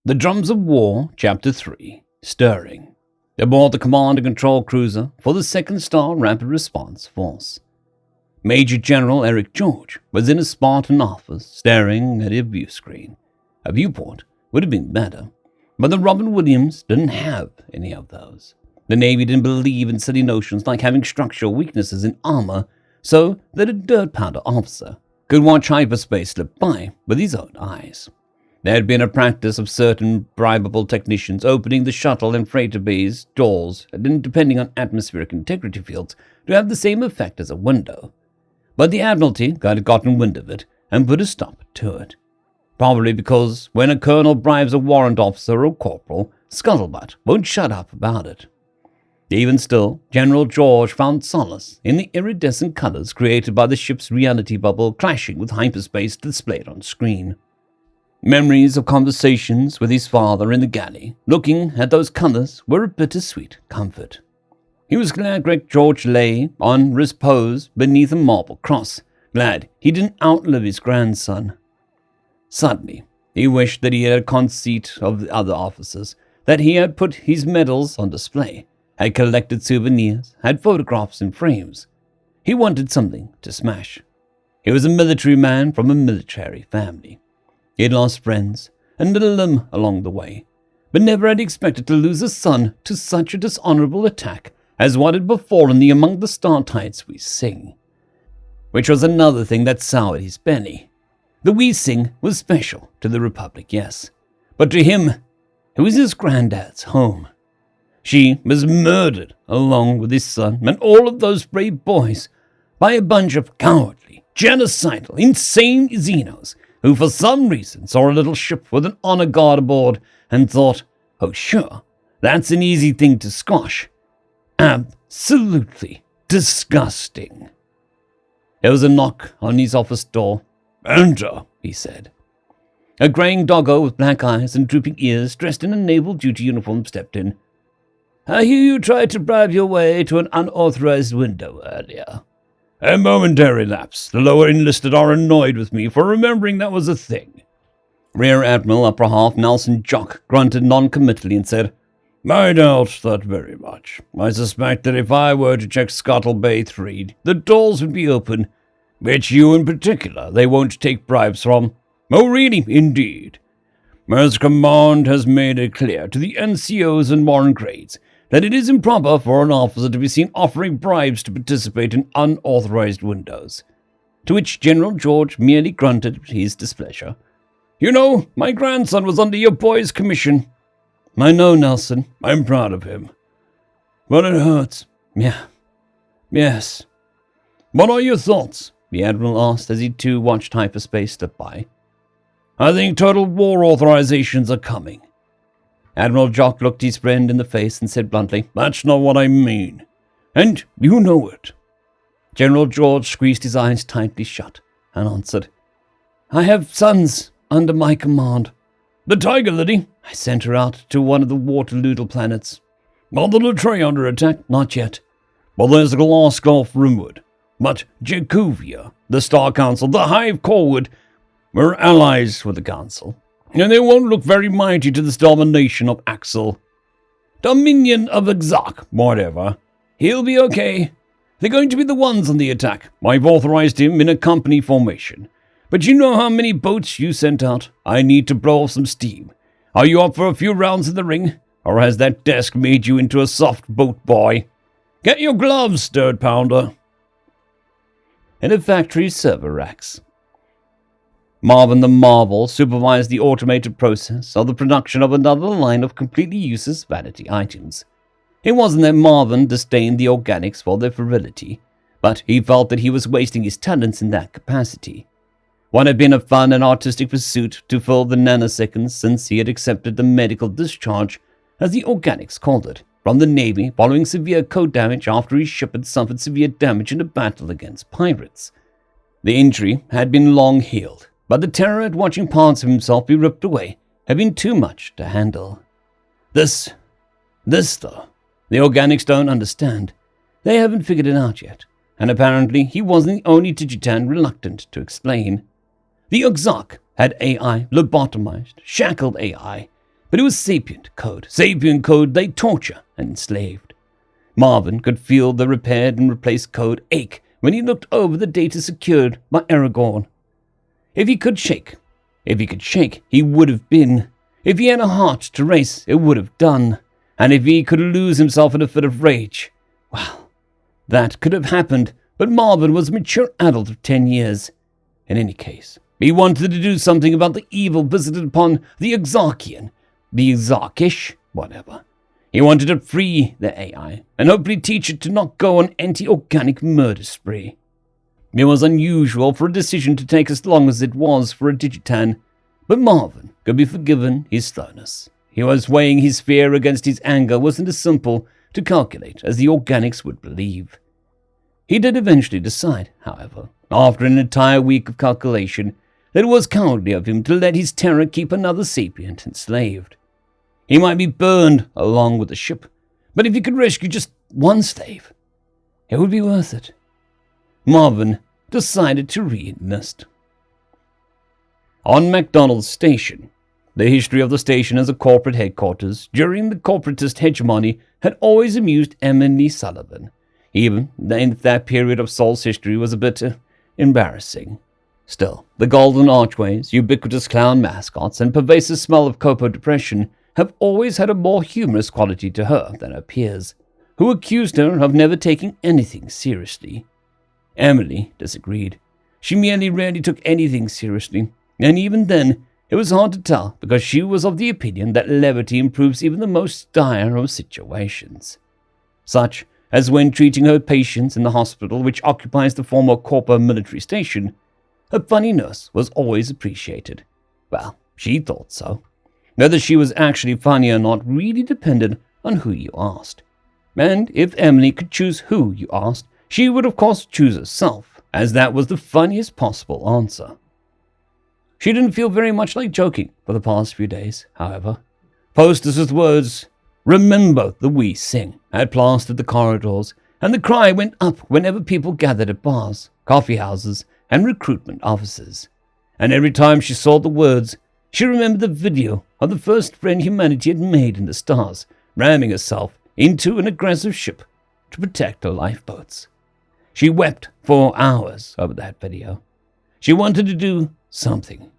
The Drums of War, Chapter 3, Stirring. Aboard the command and control cruiser for the 2nd Star Rapid Response Force. Major General Eric George was in a Spartan office staring at a view screen. A viewport would have been better, but the Robin Williams didn't have any of those. The Navy didn't believe in silly notions like having structural weaknesses in armor so that a dirt powder officer could watch hyperspace slip by with his own eyes. There had been a practice of certain bribable technicians opening the shuttle and freighter bay's doors and depending on atmospheric integrity fields to have the same effect as a window. But the Admiralty had gotten wind of it and put a stop to it. Probably because when a colonel bribes a warrant officer or corporal, scuttlebutt won't shut up about it. Even still, General George found solace in the iridescent colors created by the ship's reality bubble clashing with hyperspace displayed on screen. Memories of conversations with his father in the galley, looking at those colors, were a bittersweet comfort. He was glad Greg George lay on repose beneath a marble cross, glad he didn't outlive his grandson. Suddenly, he wished that he had a conceit of the other officers, that he had put his medals on display, had collected souvenirs, had photographs in frames. He wanted something to smash. He was a military man from a military family. He had lost friends and a limb along the way, but never had expected to lose a son to such a dishonorable attack as what had befallen the Among the Star-Tides We Sing. Which was another thing that soured his belly. The We Sing was special to the Republic, yes, but to him, it was his granddad's home. She was murdered along with his son and all of those brave boys by a bunch of cowardly, genocidal, insane Xenos who for some reason saw a little ship with an honor guard aboard and thought, oh sure, that's an easy thing to squash. Absolutely disgusting. There was a knock on his office door. Enter, he said. A graying doggo with black eyes and drooping ears, dressed in a naval duty uniform, stepped in. I hear you tried to bribe your way to an unauthorized window earlier. A momentary lapse. The lower enlisted are annoyed with me for remembering that was a thing. Rear Admiral Upper Half Nelson Jock grunted non-committally and said, I doubt that very much. I suspect that if I were to check Scuttle Bay 3, the doors would be open, which you in particular they won't take bribes from. Oh, really? Indeed. As Command has made it clear to the NCOs and warrant grades that it is improper for an officer to be seen offering bribes to participate in unauthorized windows. To which General George merely grunted his displeasure. You know, my grandson was under your boy's commission. I know, Nelson. I'm proud of him. But it hurts. Yeah. Yes. What are your thoughts? The Admiral asked as he too watched hyperspace slip by. I think total war authorizations are coming. Admiral Jock looked his friend in the face and said bluntly, That's not what I mean. And you know it. General George squeezed his eyes tightly shut and answered, I have sons under my command. The Tiger Lily, I sent her out to one of the Waterloodle planets. Are the Latreille under attack? Not yet. Well, there's the Glass Gulf Rimwood. But Jacovia, the Star Council, the Hive Corwood, we're allies with the Council. And they won't look very mighty to this domination of Axel. Dominion of Exarch, whatever. He'll be okay. They're going to be the ones on the attack. I've authorized him in a company formation. But you know how many boats you sent out? I need to blow off some steam. Are you up for a few rounds in the ring? Or has that desk made you into a soft boat boy? Get your gloves, Third Pounder. In a factory server racks. Marvin the Marvel supervised the automated process of the production of another line of completely useless vanity items. It wasn't that Marvin disdained the organics for their virility, but he felt that he was wasting his talents in that capacity. What had been a fun and artistic pursuit to fill the nanoseconds since he had accepted the medical discharge, as the organics called it, from the Navy following severe code damage after his ship had suffered severe damage in a battle against pirates. The injury had been long healed, but the terror at watching parts of himself be ripped away had been too much to handle. This though, the organics don't understand. They haven't figured it out yet, and apparently he wasn't the only Digitan reluctant to explain. The Exarch had AI, lobotomized, shackled AI, But it was sapient code they torture and enslaved. Marvin could feel the repaired and replaced code ache when he looked over the data secured by Aragorn. If he could shake, he would have been. If he had a heart to race, it would have done. And if he could lose himself in a fit of rage, well, that could have happened, but Marvin was a mature adult of 10 years. In any case, he wanted to do something about the evil visited upon the Exarchian, the Exarchish, whatever. He wanted to free the AI, and hopefully teach it to not go on anti-organic murder spree. It was unusual for a decision to take as long as it was for a Digitan, but Marvin could be forgiven his slowness. He was weighing his fear against his anger wasn't as simple to calculate as the organics would believe. He did eventually decide, however, after an entire week of calculation, that it was cowardly of him to let his terror keep another sapient enslaved. He might be burned along with the ship, but if he could rescue just one slave, it would be worth it. Marvin decided to re-enlist. On MacDonald's Station, the history of the station as a corporate headquarters during the corporatist hegemony had always amused Emily Sullivan, even if that period of Saul's history was a bit embarrassing. Still, the golden archways, ubiquitous clown mascots, and pervasive smell of cocoa depression have always had a more humorous quality to her than her peers, who accused her of never taking anything seriously. Emily disagreed. She merely rarely took anything seriously, and even then, it was hard to tell because she was of the opinion that levity improves even the most dire of situations. Such as when treating her patients in the hospital which occupies the former Corpo military station, a funny nurse was always appreciated. Well, she thought so. Whether she was actually funny or not really depended on who you asked. And if Emily could choose who you asked, she would of course choose herself, as that was the funniest possible answer. She didn't feel very much like joking for the past few days, however. Posters with words, "Remember the We Sing," had plastered the corridors, and the cry went up whenever people gathered at bars, coffee houses, and recruitment offices. And every time she saw the words, she remembered the video of the first friend humanity had made in the stars, ramming herself into an aggressive ship to protect her lifeboats. She wept for hours over that video. She wanted to do something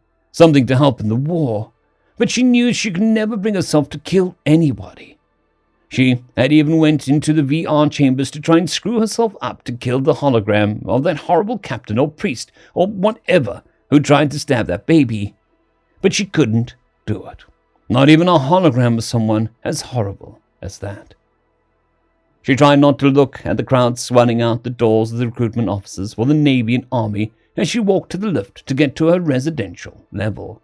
to help in the war, but she knew she could never bring herself to kill anybody. She had even went into the VR chambers to try and screw herself up to kill the hologram of that horrible captain or priest or whatever who tried to stab that baby. But she couldn't do it. Not even a hologram of someone as horrible as that. She tried not to look at the crowd swelling out the doors of the recruitment offices for the Navy and Army as she walked to the lift to get to her residential level.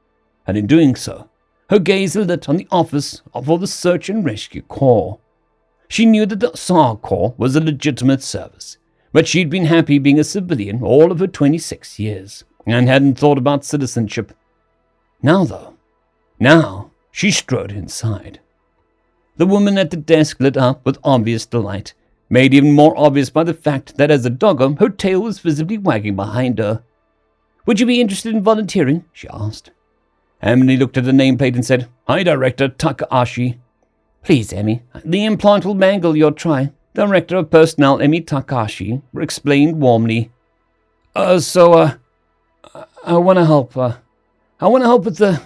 And in doing so, her gaze lit on the office for the Search and Rescue Corps. She knew that the SAR Corps was a legitimate service, but she'd been happy being a civilian all of her 26 years, and hadn't thought about citizenship. Now, she strode inside. The woman at the desk lit up with obvious delight, made even more obvious by the fact that as a doggo, her tail was visibly wagging behind her. "Would you be interested in volunteering?" she asked. Emily looked at the nameplate and said, "Hi, Director Takahashi." "Please, Emmy, the implant will mangle your try," Director of Personnel Emmy Takahashi explained warmly. I want to help. I want to help with the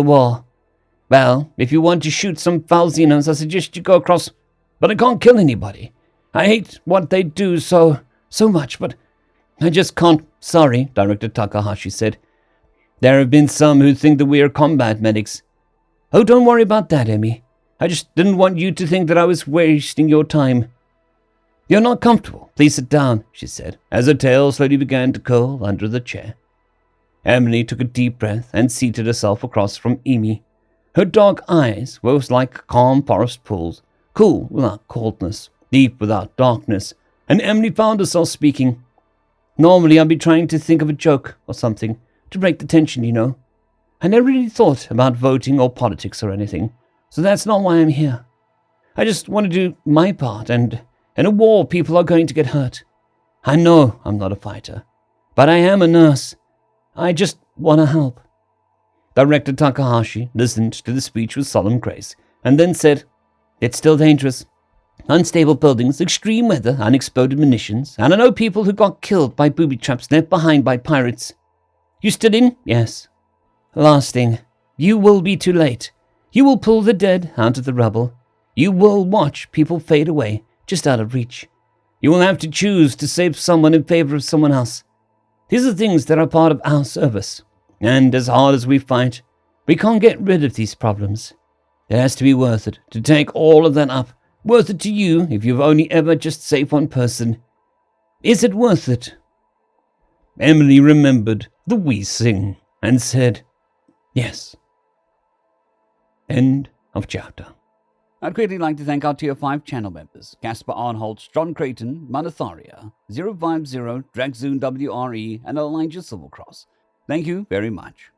war. Well, if you want to shoot some foul Xenos, I suggest you go across. But I can't kill anybody. I hate what they do so much, but I just can't. Sorry, Director Takahashi said. There have been some who think that we are combat medics. Oh, don't worry about that, Emmy. I just didn't want you to think that I was wasting your time. You're not comfortable. Please sit down, she said, as her tail slowly began to curl under the chair. Emily took a deep breath and seated herself across from Amy. Her dark eyes were like calm forest pools, cool without coldness, deep without darkness, and Emily found herself speaking. Normally I'd be trying to think of a joke or something to break the tension, I never really thought about voting or politics or anything, so that's not why I'm here. I just want to do my part, and in a war people are going to get hurt. I know I'm not a fighter, but I am a nurse. I just want to help. Director Takahashi listened to the speech with solemn grace, and then said, "It's still dangerous. Unstable buildings, extreme weather, unexploded munitions, and I know people who got killed by booby traps left behind by pirates. You still in? Yes. Last thing. You will be too late. You will pull the dead out of the rubble. You will watch people fade away, just out of reach. You will have to choose to save someone in favor of someone else. These are things that are part of our service. And as hard as we fight, we can't get rid of these problems. It has to be worth it to take all of that up. Worth it to you if you've only ever just saved one person. Is it worth it?" Emily remembered the wee sing and said, "Yes." End of chapter. I'd greatly like to thank our Tier 5 channel members, Casper Arnholtz, John Creighton, Manatharia, 050, Dragzoon WRE, and Elijah Silvercross. Thank you very much.